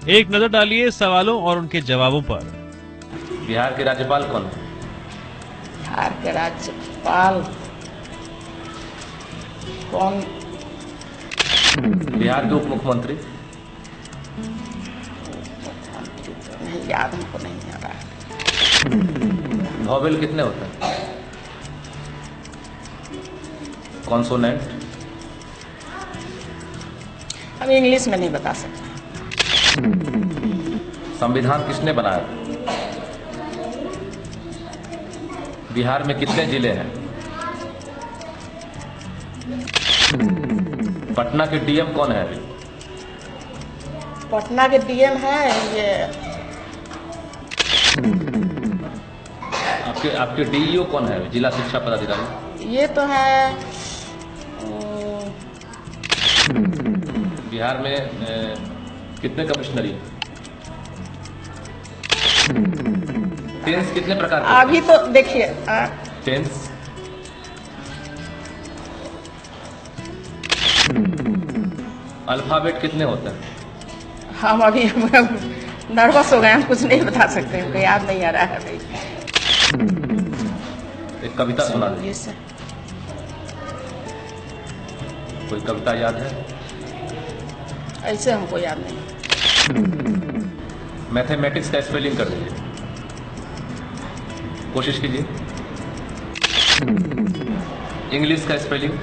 एक नजर डालिए सवालों और उनके जवाबों पर। बिहार के राज्यपाल कौन है? बिहार के राज्यपाल कौन? बिहार के उप मुख्यमंत्री? मुख्यमंत्री तो नहीं याद, हमको नहीं आ रहा है। वॉवेल कितने होते हैं? कॉन्सोनेंट? हम इंग्लिश में नहीं बता सकते। संविधान किसने बनाया? बिहार में कितने जिले हैं? पटना के डीएम कौन है अभी? पटना के डीएम है ये आपके डीईओ कौन है? जिला शिक्षा पदाधिकारी? ये तो है बिहार में कितने कमिश्नरी हैं? टेंस कितने प्रकार के? अभी तो देखिए टेंस? अल्फाबेट कितने होते हैं? हम अभी नर्वस हो गए, हम कुछ नहीं बता सकते, हमको याद नहीं आ रहा है भाई। एक कविता सुना दे। ये सब कोई कविता याद है? ऐसे हमको याद नहीं। मैथमेटिक्स का स्पेलिंग कर दीजिए, कोशिश कीजिए। इंग्लिश का स्पेलिंग?